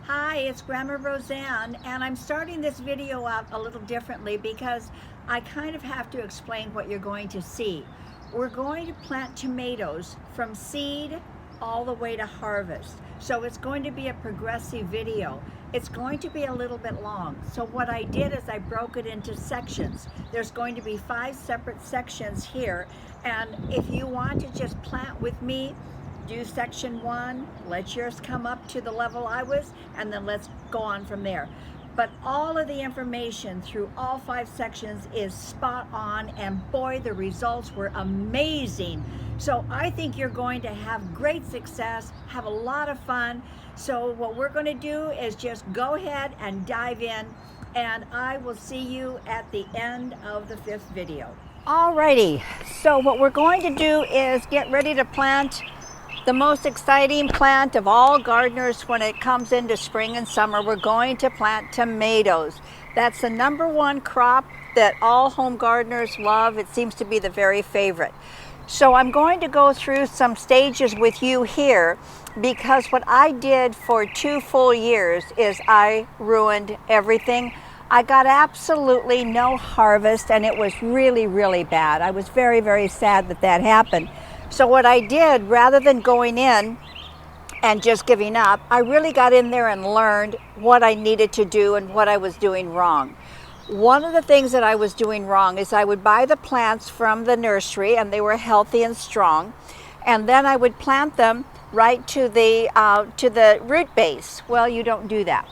Hi, it's Grandma Roseanne, and I'm starting this video out a little differently because I kind of have to explain what you're going to see. We're going to plant tomatoes from seed all the way to harvest. So it's going to be a progressive video. It's going to be a little bit long. So what I did is I broke it into sections. There's going to be 5 separate sections here, and if you want to just plant with me, do section 1, let yours come up to the level I was, and then let's go on from there. But all of the information through all 5 sections is spot on, and boy, the results were amazing. So I think you're going to have great success, have a lot of fun. So what we're going to do is just go ahead and dive in, and I will see you at the end of the 5th video. Alrighty, so what we're going to do is get ready to plant the most exciting plant of all gardeners when it comes into spring and summer. We're going to plant tomatoes. That's the #1 crop that all home gardeners love. It seems to be the very favorite. So I'm going to go through some stages with you here because what I did for 2 full years is I ruined everything. I got absolutely no harvest, and it was really, really bad. I was very, very sad that that happened. So what I did, rather than going in and just giving up, I really got in there and learned what I needed to do and what I was doing wrong. One of the things that I was doing wrong is I would buy the plants from the nursery, and they were healthy and strong, and then I would plant them right to the root base. Well, you don't do that.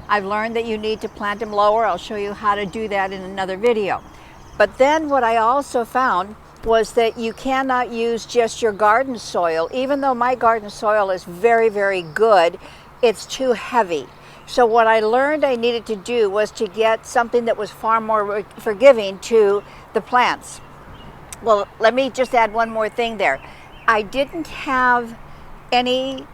I've learned that you need to plant them lower. I'll show you how to do that in another video. But then what I also found was that you cannot use just your garden soil. Even though my garden soil is very, very good, it's too heavy. So what I learned I needed to do was to get something that was far more forgiving to the plants. Well, let me just add one more thing there. I didn't have any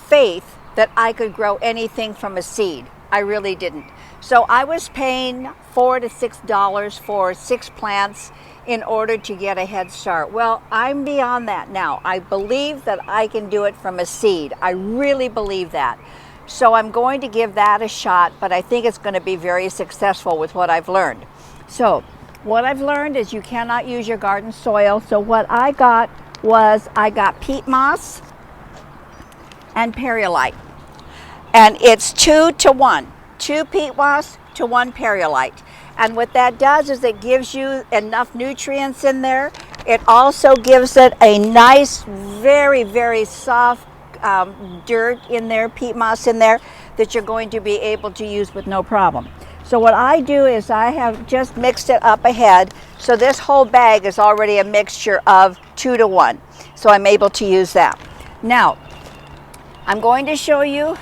faith that I could grow anything from a seed. I really didn't. So I was paying $4 to $6 for 6 plants in order to get a head start. Well, I'm beyond that now. I believe that I can do it from a seed. I really believe that. So I'm going to give that a shot, but I think it's going to be very successful with what I've learned. So what I've learned is you cannot use your garden soil. So what I got was I got peat moss and perlite. And it's 2 to 1. 2 peat moss to 1 perlite. And what that does is it gives you enough nutrients in there. It also gives it a nice, very, very soft dirt in there, peat moss in there, that you're going to be able to use with no problem. So what I do is I have just mixed it up ahead. So this whole bag is already a mixture of 2 to 1. So I'm able to use that. Now, I'm going to show you.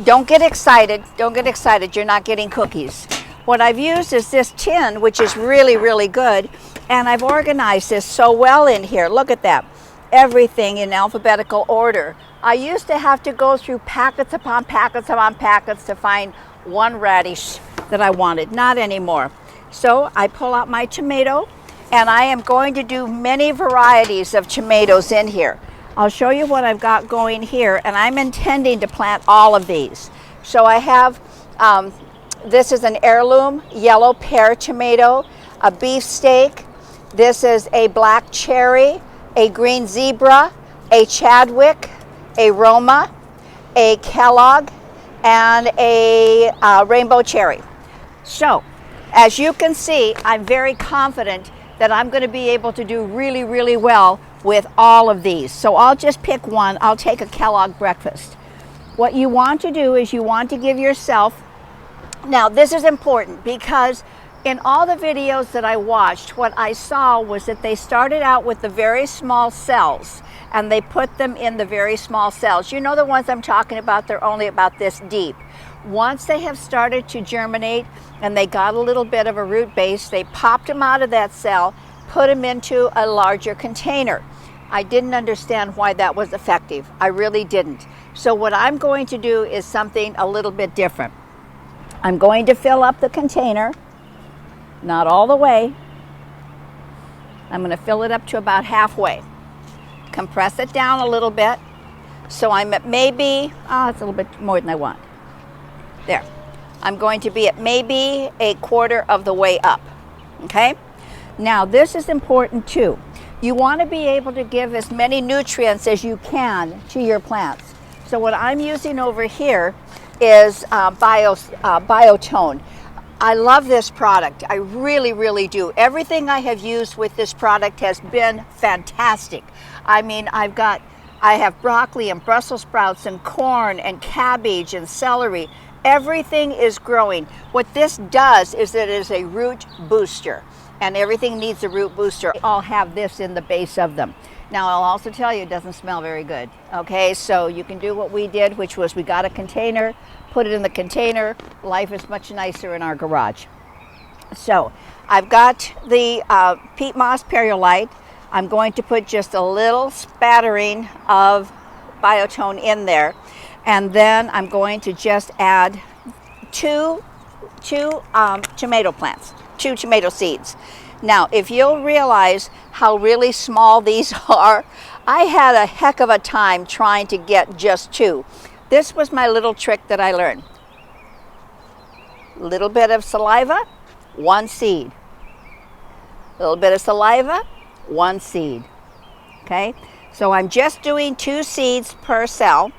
Don't get excited. Don't get excited. You're not getting cookies. What I've used is this tin, which is really, really good. And I've organized this so well in here. Look at that. Everything in alphabetical order. I used to have to go through packets upon packets upon packets to find one radish that I wanted. Not anymore. So I pull out my tomato, and I am going to do many varieties of tomatoes in here. I'll show you what I've got going here, and I'm intending to plant all of these. So I have, this is an heirloom yellow pear tomato, a beefsteak, this is a black cherry, a green zebra, a Chadwick, a Roma, a Kellogg, and a rainbow cherry. So, as you can see, I'm very confident that I'm going to be able to do really, really well with all of these. So I'll just pick one. I'll take a Kellogg breakfast. What you want to do is you want to give yourself, now this is important because in all the videos that I watched, what I saw was that they started out with the very small cells and they put them in the very small cells. You know the ones I'm talking about, they're only about this deep. Once they have started to germinate and they got a little bit of a root base, they popped them out of that cell, put them into a larger container. I didn't understand why that was effective. I really didn't. So what I'm going to do is something a little bit different. I'm going to fill up the container, not all the way. I'm going to fill it up to about halfway. Compress it down a little bit. So I'm at maybe, it's a little bit more than I want. There. I'm going to be at maybe a quarter of the way up, okay? Now, this is important too. You want to be able to give as many nutrients as you can to your plants. So what I'm using over here is Biotone. I love this product. I really, really do. Everything I have used with this product has been fantastic. I mean, I have broccoli and Brussels sprouts and corn and cabbage and celery. Everything is growing. What this does is that it is a root booster, and everything needs a root booster. They all have this in the base of them. Now, I'll also tell you, it doesn't smell very good. Okay, so you can do what we did, which was we got a container, put it in the container. Life is much nicer in our garage. So I've got the peat moss perlite. I'm going to put just a little spattering of Biotone in there, and then I'm going to just add two tomato plants, 2 tomato seeds. Now, if you'll realize how really small these are, I had a heck of a time trying to get just 2. This was my little trick that I learned. Little bit of saliva, 1 seed. Little bit of saliva, 1 seed. Okay, so I'm just doing 2 seeds per cell,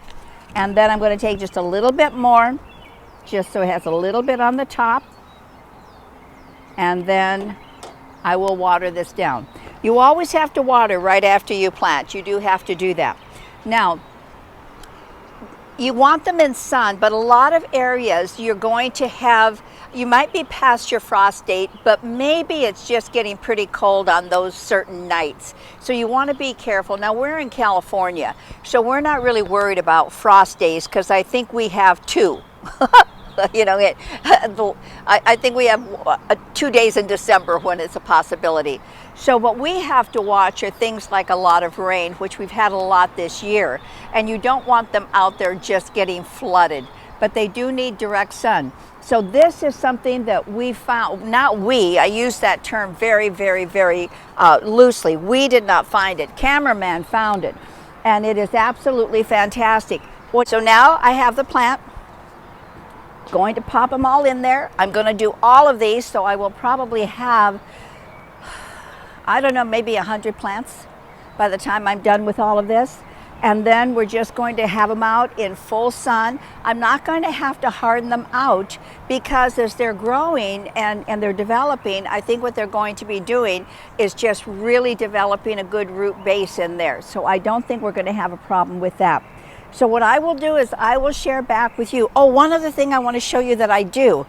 and then I'm going to take just a little bit more, just so it has a little bit on the top, and then I will water this down. You always have to water right after you plant. You do have to do that. Now, you want them in sun, but a lot of areas you're going to have, you might be past your frost date, but maybe it's just getting pretty cold on those certain nights. So you want to be careful. Now, we're in California, so we're not really worried about frost days because I think we have 2. You know, I think we have 2 days in December when it's a possibility. So what we have to watch are things like a lot of rain, which we've had a lot this year, and you don't want them out there just getting flooded, but they do need direct sun. So this is something that we found, not we, I use that term very, very, very loosely. We did not find it. Cameraman found it, and it is absolutely fantastic. So now I have the plant. Going to pop them all in there. I'm going to do all of these, so I will probably have, I don't know, maybe 100 plants by the time I'm done with all of this. And then we're just going to have them out in full sun. I'm not going to have to harden them out because as they're growing and they're developing, I think what they're going to be doing is just really developing a good root base in there. So I don't think we're going to have a problem with that. So what I will do is I will share back with you. Oh, one other thing I want to show you that I do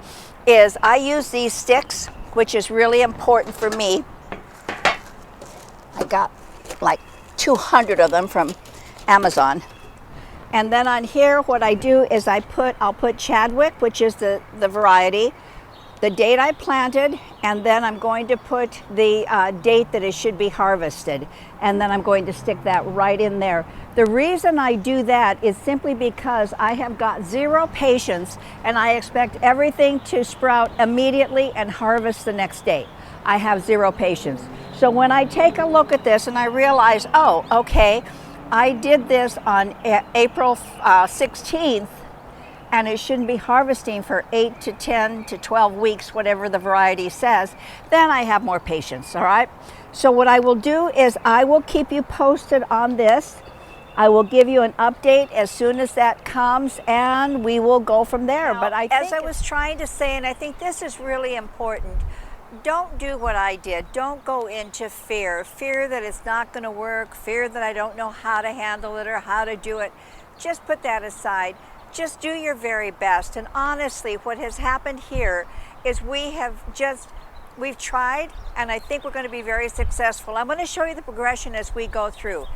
is I use these sticks, which is really important for me. I got like 200 of them from Amazon. And then on here, what I do is I'll put Chadwick, which is the variety, the date I planted, and then I'm going to put the date that it should be harvested. And then I'm going to stick that right in there. The reason I do that is simply because I have got 0 patience and I expect everything to sprout immediately and harvest the next day. I have 0 patience. So when I take a look at this and I realize, oh, okay, I did this on April 16th, and it shouldn't be harvesting for 8 to 10 to 12 weeks, whatever the variety says, then I have more patience, all right? So what I will do is I will keep you posted on this. I will give you an update as soon as that comes, and we will go from there. Now, but as I was trying to say, and I think this is really important, don't do what I did. Don't go into fear that it's not going to work, fear that I don't know how to handle it or how to do it. Just put that aside. Just do your very best. And honestly, what has happened here is we've tried, and I think we're going to be very successful. I'm going to show you the progression as we go through.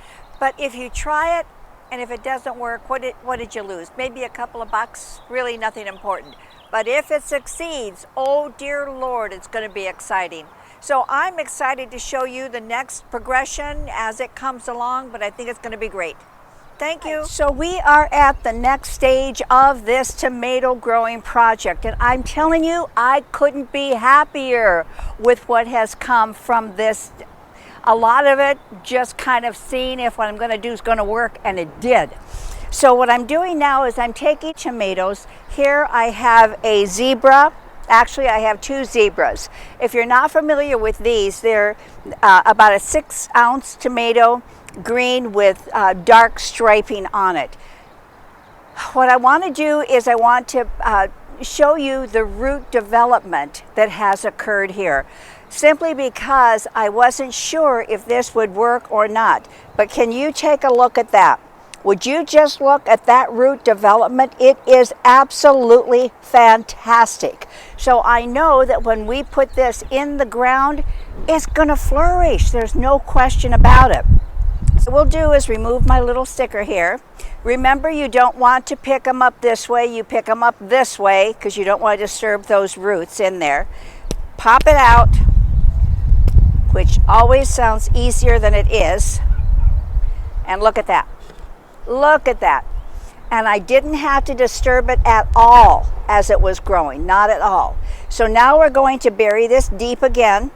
But if you try it, and if it doesn't work, what did you lose? Maybe a couple of bucks, really nothing important. But if it succeeds, oh dear Lord, it's going to be exciting. So I'm excited to show you the next progression as it comes along, but I think it's going to be great. Thank you. So we are at the next stage of this tomato growing project, and I'm telling you, I couldn't be happier with what has come from this. A lot of it just kind of seeing if what I'm going to do is going to work, and it did. So what I'm doing now is I'm taking tomatoes. Here I have a zebra. Actually, I have two zebras. If you're not familiar with these, they're about a 6-ounce tomato, green with dark striping on it. What I want to do is I want to show you the root development that has occurred here, simply because I wasn't sure if this would work or not. But can you take a look at that? Would you just look at that root development? It is absolutely fantastic. So I know that when we put this in the ground, it's going to flourish. There's no question about it. So what we'll do is remove my little sticker here. Remember, you don't want to pick them up this way. You pick them up this way because you don't want to disturb those roots in there. Pop it out, which always sounds easier than it is. And look at that. Look at that. And I didn't have to disturb it at all as it was growing, not at all. So now we're going to bury this deep again.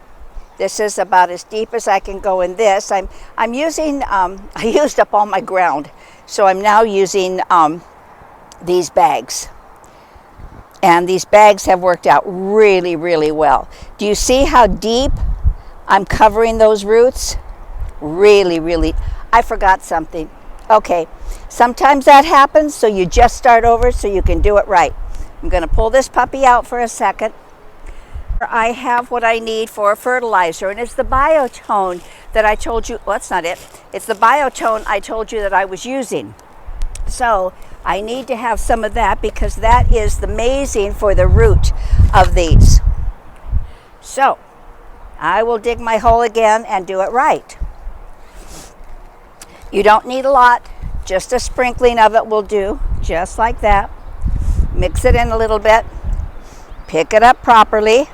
This is about as deep as I can go in this. I'm using, I used up all my ground, so I'm now using these bags. And these bags have worked out really, really well. Do you see how deep I'm covering those roots? Really, really. I forgot something. Okay, sometimes that happens, so you just start over so you can do it right. I'm going to pull this puppy out for a second. I have what I need for fertilizer, and it's the biotone that I told you, well, that's not it. It's the biotone I told you that I was using. So I need to have some of that because that is amazing for the root of these. So I will dig my hole again and do it right. You don't need a lot, just a sprinkling of it will do, just like that. Mix it in a little bit, pick it up properly.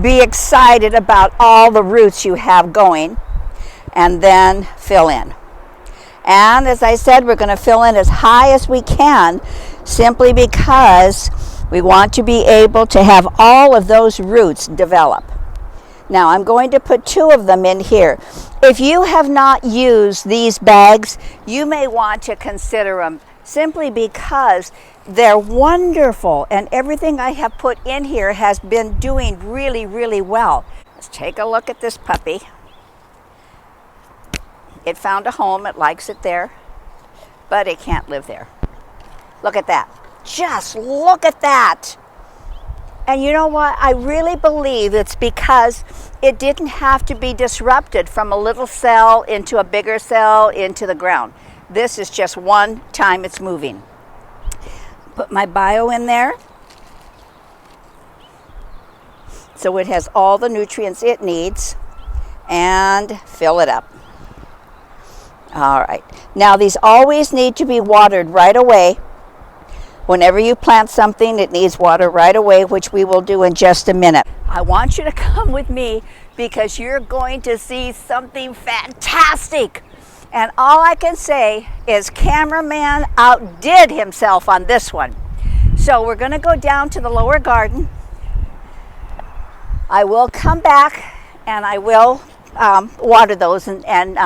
Be excited about all the roots you have going, and then fill in. And as I said, we're going to fill in as high as we can, simply because we want to be able to have all of those roots develop. Now I'm going to put 2 of them in here. If you have not used these bags, you may want to consider them, simply because they're wonderful, and everything I have put in here has been doing really, really well. Let's take a look at this puppy. It found a home, it likes it there, but it can't live there. Look at that. Just look at that. And you know what? I really believe it's because it didn't have to be disrupted from a little cell into a bigger cell into the ground. This is just one time it's moving. Put my bio in there. So it has all the nutrients it needs, and fill it up. All right. Now these always need to be watered right away. Whenever you plant something, it needs water right away, which we will do in just a minute. I want you to come with me because you're going to see something fantastic. And all I can say is cameraman outdid himself on this one. So we're going to go down to the lower garden. I will come back and I will water those and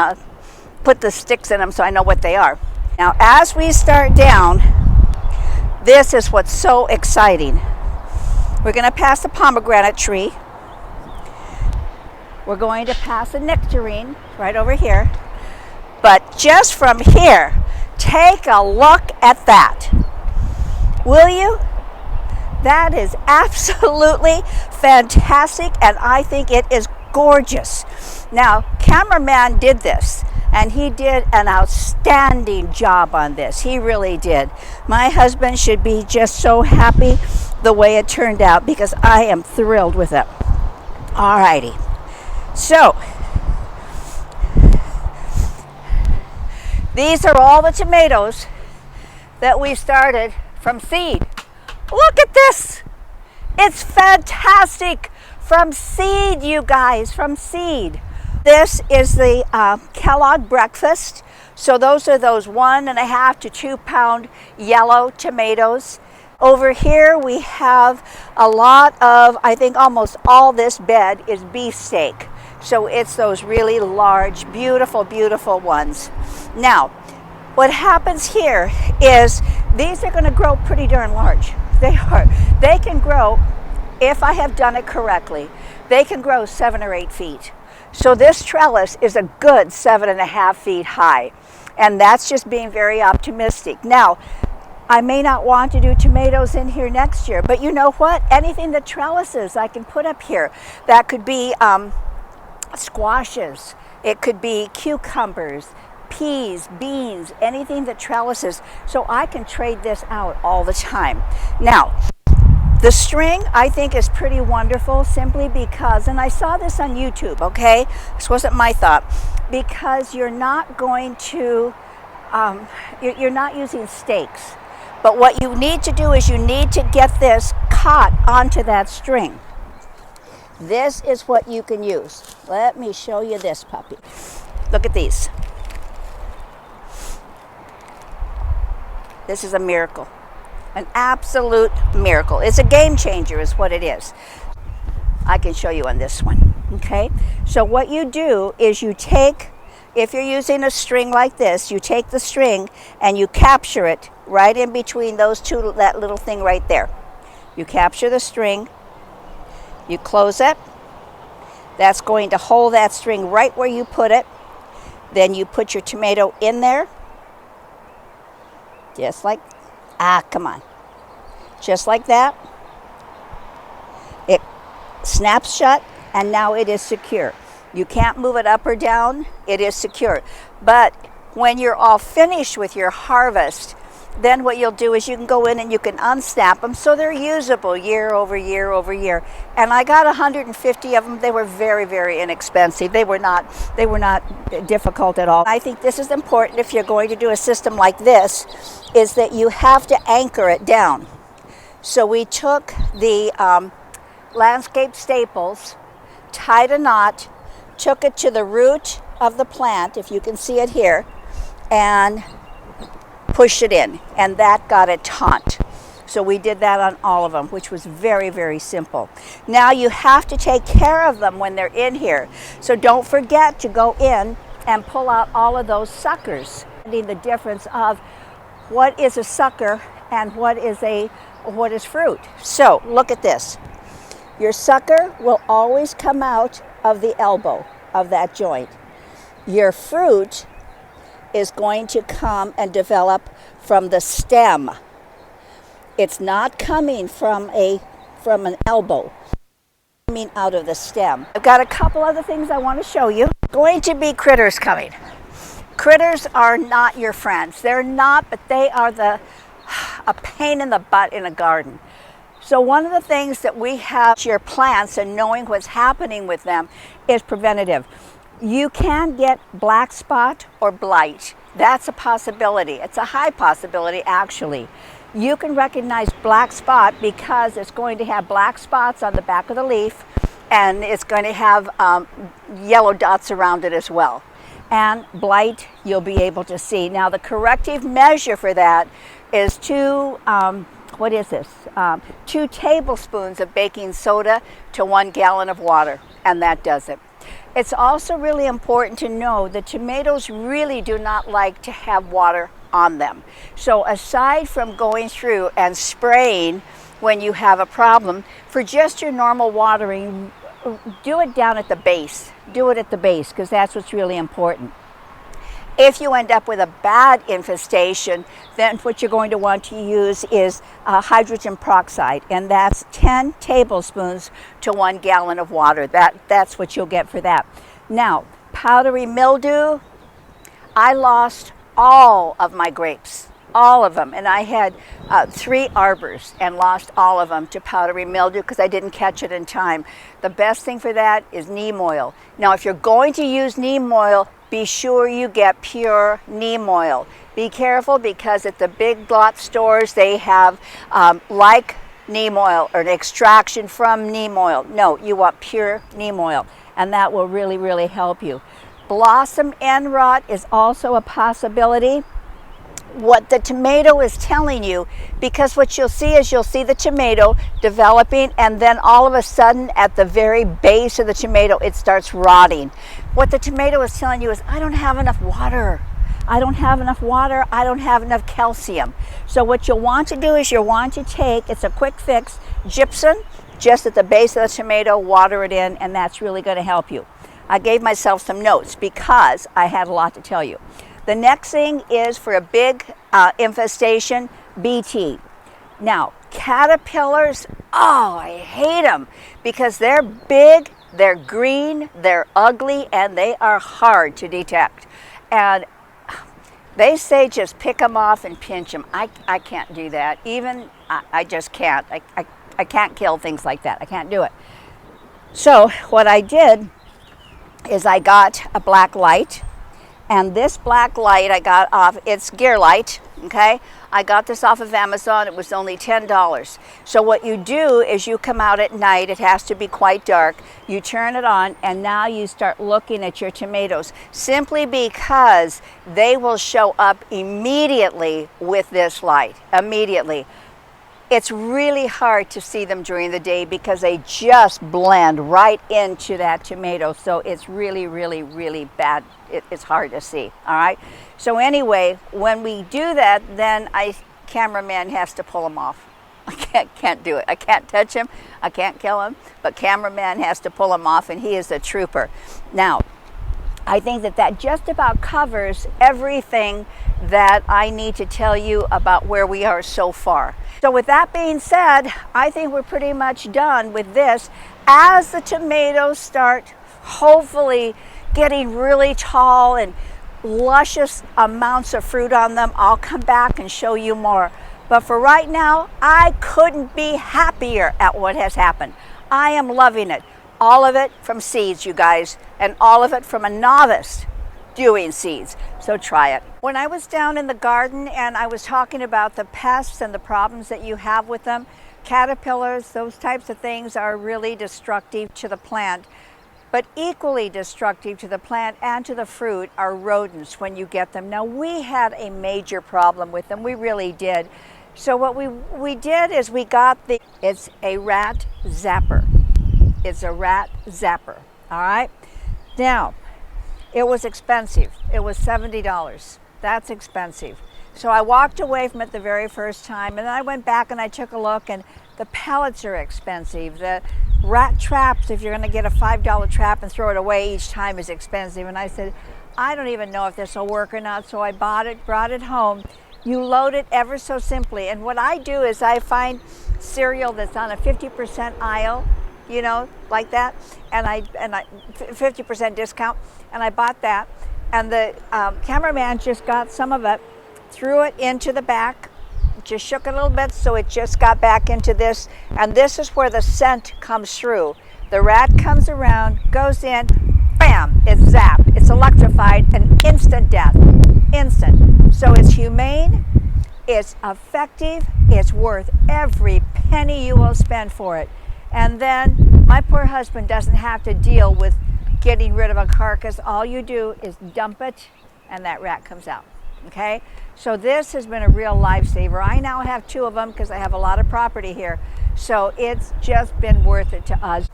put the sticks in them so I know what they are. Now as we start down, this is what's so exciting. We're going to pass a pomegranate tree. We're going to pass a nectarine right over here. But just from here, take a look at that. Will you? That is absolutely fantastic, and I think it is gorgeous. Now, cameraman did this, and he did an outstanding job on this. He really did. My husband should be just so happy the way it turned out, because I am thrilled with it. All righty. So, these are all the tomatoes that we started from seed. Look at this. It's fantastic. From seed, you guys, from seed. This is the Kellogg breakfast. So those are those 1.5 to 2 pound yellow tomatoes. Over here we have a lot of, I think almost all this bed is beefsteak. So it's those really large, beautiful, beautiful ones. Now, what happens here is these are going to grow pretty darn large. They are. They can grow, if I have done it correctly, they can grow 7 or 8 feet. So this trellis is a good 7.5 feet high. And that's just being very optimistic. Now, I may not want to do tomatoes in here next year, but you know what? Anything that trellises I can put up here. That could be squashes. It could be cucumbers, peas, beans, anything that trellises. So I can trade this out all the time. Now, the string I think is pretty wonderful simply because, and I saw this on YouTube, okay? This wasn't my thought. Because you're not going to, you're not using stakes. But what you need to do is you need to get this caught onto that string. This is what you can use. Let me show you this puppy. Look at these. This is a miracle. An absolute miracle. It's a game changer is what it is. I can show you on this one, okay? So what you do is you take, if you're using a string like this, you take the string and you capture it right in between those two, that little thing right there. You capture the string, you close it. That's going to hold that string right where you put it. Then you put your tomato in there. Just like, come on. Just like that. It snaps shut and now it is secure. You can't move it up or down. It is secure. But when you're all finished with your harvest, then what you'll do is you can go in and you can unsnap them so they're usable year over year over year. And I got 150 of them. They were very, very inexpensive. They were not difficult at all. I think this is important if you're going to do a system like this, is that you have to anchor it down. So we took the landscape staples, tied a knot, took it to the root of the plant, if you can see it here, and pushed it in, and that got it taut. So we did that on all of them, which was very, very simple. Now you have to take care of them when they're in here. So don't forget to go in and pull out all of those suckers. The difference of what is a sucker and what is fruit. So look at this. Your sucker will always come out of the elbow of that joint. Your fruit is going to come and develop from the stem. It's not coming from an elbow. It's coming out of the stem. I've got a couple other things I want to show you. Going to be critters coming. Critters are not your friends. They're not, but they are a pain in the butt in a garden. So one of the things that we have your plants and knowing what's happening with them is preventative. You can get black spot or blight. That's a possibility. It's a high possibility, actually. You can recognize black spot because it's going to have black spots on the back of the leaf, and it's going to have yellow dots around it as well. And blight, you'll be able to see. Now, the corrective measure for that is 2 tablespoons of baking soda to 1 gallon of water, and that does it. It's also really important to know that tomatoes really do not like to have water on them. So aside from going through and spraying when you have a problem, for just your normal watering, do it down at the base. Do it at the base because that's what's really important. If you end up with a bad infestation, then what you're going to want to use is hydrogen peroxide, and that's 10 tablespoons to 1 gallon of water. That's what you'll get for that. Now, powdery mildew, I lost all of my grapes, all of them, and I had 3 arbors and lost all of them to powdery mildew because I didn't catch it in time. The best thing for that is neem oil. Now, if you're going to use neem oil, be sure you get pure neem oil. Be careful because at the big lot stores they have like neem oil or an extraction from neem oil. No, you want pure neem oil, and that will really, really help you. Blossom end rot is also a possibility. What the tomato is telling you, because what you'll see is you'll see the tomato developing, and then all of a sudden at the very base of the tomato it starts rotting. What the tomato is telling you is, I don't have enough water. I don't have enough water, I don't have enough calcium. So what you'll want to do is you'll want to take, it's a quick fix, gypsum, just at the base of the tomato, water it in, and that's really going to help you. I gave myself some notes because I had a lot to tell you. The next thing is for a big infestation, BT. Now, caterpillars, oh, I hate them because they're big, they're green, they're ugly, and they are hard to detect. And they say just pick them off and pinch them. I can't do that. Even, I just can't. I can't kill things like that. I can't do it. So what I did is I got a black light, and this black light I got off, it's gear light, okay? I got this off of Amazon. It was only $10. So what you do is you come out at night, it has to be quite dark, you turn it on, and now you start looking at your tomatoes, simply because they will show up immediately with this light, immediately. It's really hard to see them during the day because they just blend right into that tomato. So it's really, really, really bad. It's hard to see, all right? So anyway, when we do that, then cameraman has to pull them off. I can't do it. I can't touch him. I can't kill him. But cameraman has to pull them off, and he is a trooper. Now, I think that just about covers everything that I need to tell you about where we are so far. So with that being said, I think we're pretty much done with this. As the tomatoes start hopefully getting really tall and luscious amounts of fruit on them, I'll come back and show you more. But for right now, I couldn't be happier at what has happened. I am loving it. All of it from seeds, you guys, and all of it from a novice doing seeds. So try it. When I was down in the garden and I was talking about the pests and the problems that you have with them, caterpillars, those types of things are really destructive to the plant. But equally destructive to the plant and to the fruit are rodents when you get them. Now, we had a major problem with them. We really did. So what we did is we got it's a rat zapper. It's a rat zapper, all right? Now, it was expensive. It was $70. That's expensive. So I walked away from it the very first time, and then I went back and I took a look, and the pellets are expensive. The rat traps, if you're gonna get a $5 trap and throw it away each time, is expensive. And I said, I don't even know if this will work or not, so I bought it, brought it home. You load it ever so simply. And what I do is I find cereal that's on a 50% aisle, you know, like that, and I 50% discount, and I bought that, and the cameraman just got some of it, threw it into the back, just shook it a little bit so it just got back into this, and this is where the scent comes through. The rat comes around, goes in, bam, it's zapped, it's electrified, and instant death, instant. So it's humane, it's effective, it's worth every penny you will spend for it. And then my poor husband doesn't have to deal with getting rid of a carcass. All you do is dump it and that rat comes out, okay? So this has been a real lifesaver. I now have 2 of them because I have a lot of property here. So it's just been worth it to us.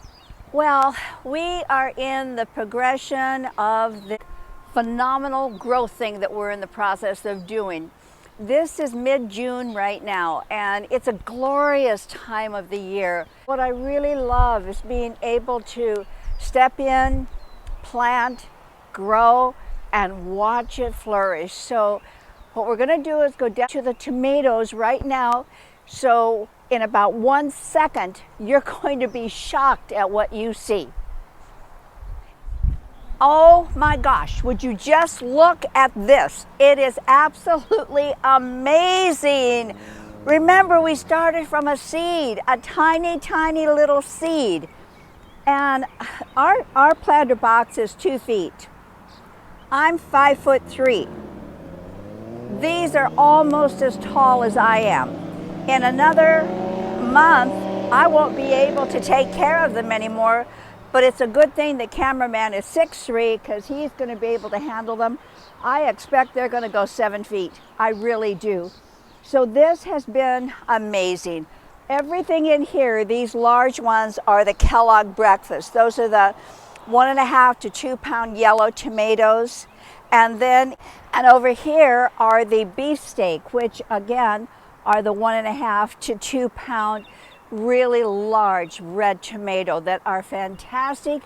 Well, we are in the progression of the phenomenal growth thing that we're in the process of doing. This is mid-June right now, and it's a glorious time of the year. What I really love is being able to step in, plant, grow, and watch it flourish. So what we're gonna do is go down to the tomatoes right now. So in about 1 second, you're going to be shocked at what you see. Oh my gosh, would you just look at this? It is absolutely amazing. Remember, we started from a seed, a tiny, tiny little seed. And our planter box is 2 feet. I'm 5'3". These are almost as tall as I am. In another month, I won't be able to take care of them anymore. But it's a good thing the cameraman is 6'3", because he's going to be able to handle them. I expect they're going to go 7 feet. I really do. So this has been amazing. Everything in here, these large ones, are the Kellogg breakfast. Those are the 1.5 to 2 pound yellow tomatoes. And over here are the beefsteak, which again are the 1.5 to 2 pound really large red tomato that are fantastic.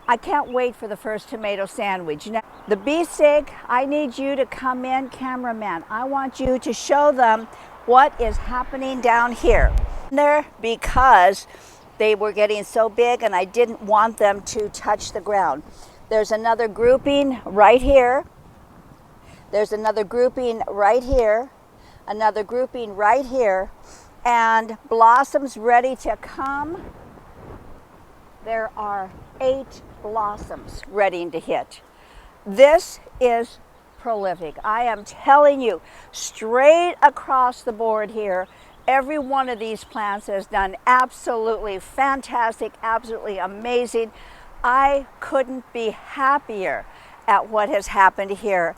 I can't wait for the first tomato sandwich. Now, the beefsteak, I need you to come in, cameraman. I want you to show them what is happening down here. There, because they were getting so big and I didn't want them to touch the ground. There's another grouping right here. There's another grouping right here. Another grouping right here. And blossoms ready to come. There are 8 blossoms ready to hit. This is prolific. I am telling you, straight across the board here, every one of these plants has done absolutely fantastic, absolutely amazing. I couldn't be happier at what has happened here.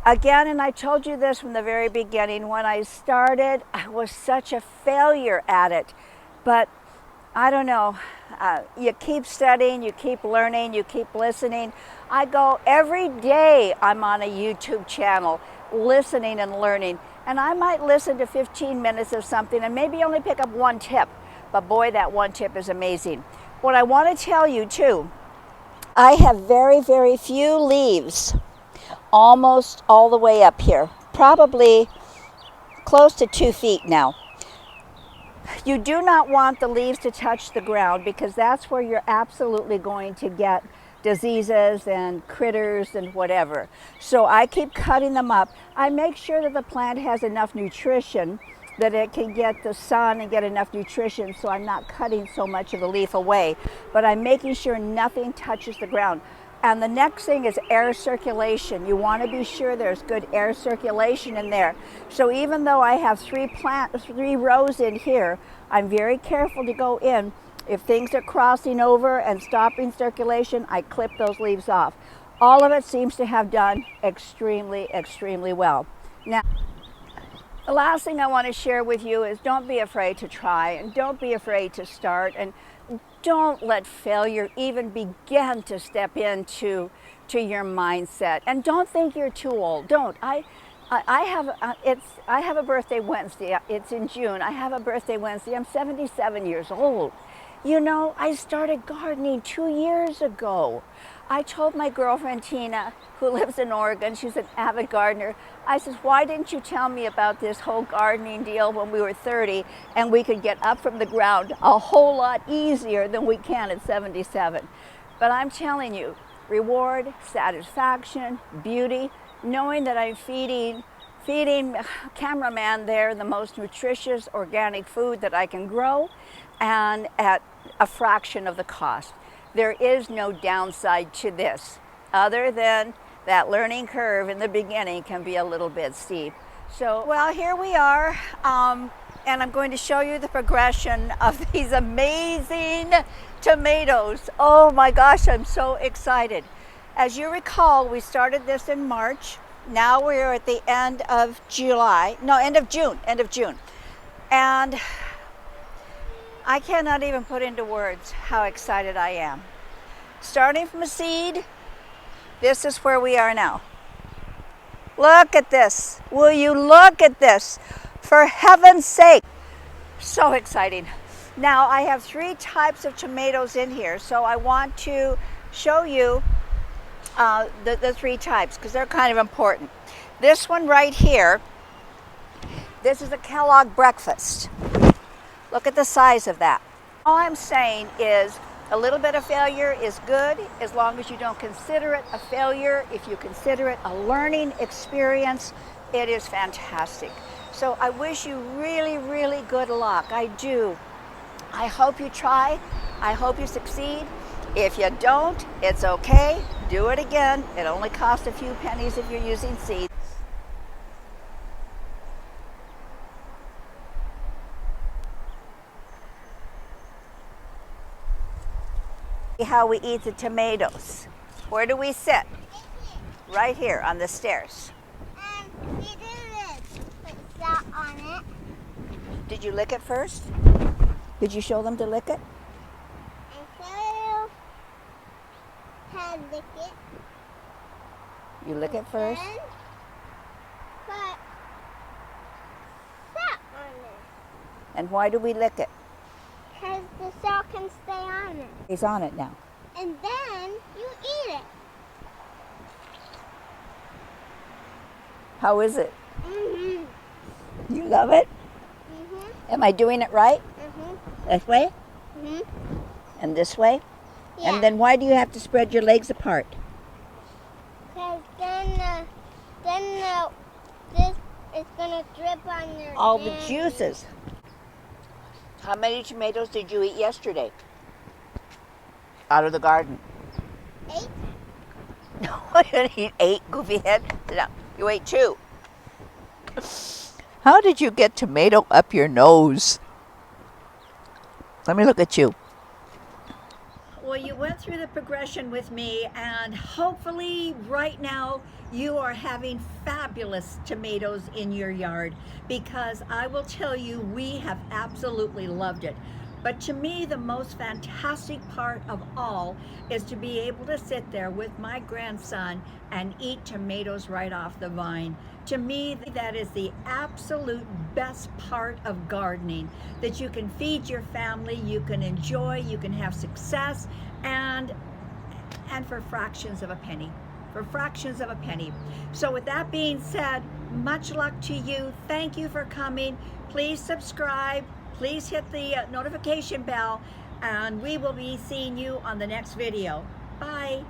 Again, and I told you this from the very beginning, when I started, I was such a failure at it. But I don't know, you keep studying, you keep learning, you keep listening. I go every day, I'm on a YouTube channel listening and learning. And I might listen to 15 minutes of something and maybe only pick up one tip. But boy, that one tip is amazing. What I want to tell you too, I have very, very few leaves almost all the way up here. Probably close to 2 feet now. You do not want the leaves to touch the ground because that's where you're absolutely going to get diseases and critters and whatever. So I keep cutting them up. I make sure that the plant has enough nutrition that it can get the sun and get enough nutrition, so I'm not cutting so much of the leaf away, but I'm making sure nothing touches the ground. And the next thing is air circulation. You want to be sure there's good air circulation in there. So even though I have 3 rows in here, I'm very careful to go in. If things are crossing over and stopping circulation, I clip those leaves off. All of it seems to have done extremely, extremely well. Now, the last thing I want to share with you is don't be afraid to try and don't be afraid to start, and don't let failure even begin to step into your mindset. And don't think you're too old. Don't. I have a birthday Wednesday. It's in June. I have a birthday Wednesday. I'm 77 years old. You know, I started gardening 2 years ago. I told my girlfriend Tina, who lives in Oregon, she's an avid gardener, I said, why didn't you tell me about this whole gardening deal when we were 30 and we could get up from the ground a whole lot easier than we can at 77. But I'm telling you, reward, satisfaction, beauty, knowing that I'm feeding cameraman there the most nutritious organic food that I can grow and at a fraction of the cost. There is no downside to this other than that learning curve in the beginning can be a little bit steep. So, well, here we are, and I'm going to show you the progression of these amazing tomatoes. Oh my gosh, I'm so excited. As you recall, we started this in March. Now we're at the end of end of June. And I cannot even put into words how excited I am. Starting from a seed, this is where we are now. Look at this. Will you look at this? For heaven's sake. So exciting. Now I have 3 types of tomatoes in here, so I want to show you the 3 types because they're kind of important. This one right here, this is a Kellogg breakfast. Look at the size of that. All I'm saying is a little bit of failure is good as long as you don't consider it a failure. If you consider it a learning experience, it is fantastic. So I wish you really, really good luck. I do. I hope you try. I hope you succeed. If you don't, it's okay. Do it again. It only costs a few pennies if you're using seeds. How we eat the tomatoes. Where do we sit? Right here on the stairs. We do this. Put salt on it. Did you lick it first? Did you show them to lick it? And show you how to lick it. You lick it first. Then put salt on it. And why do we lick it? Because the salt can stay on it. It's on it now. And then you eat it. How is it? Mm-hmm. You love it? Mm-hmm. Am I doing it right? Mm-hmm. This way? Mm-hmm. And this way? Yeah. And then why do you have to spread your legs apart? Because this is gonna drip on your All the candy. juices. How many tomatoes did you eat yesterday? Out of the garden. 8. No, I didn't eat 8, goofy head. Sit down. You ate 2. How did you get tomato up your nose? Let me look at you. Well, you went through the progression with me, and hopefully right now you are having fabulous tomatoes in your yard, because I will tell you, we have absolutely loved it. But to me, the most fantastic part of all is to be able to sit there with my grandson and eat tomatoes right off the vine. To me, that is the absolute best part of gardening, that you can feed your family, you can enjoy, you can have success, and for fractions of a penny. For fractions of a penny. So with that being said, much luck to you. Thank you for coming. Please subscribe. Please hit the notification bell, and we will be seeing you on the next video. Bye.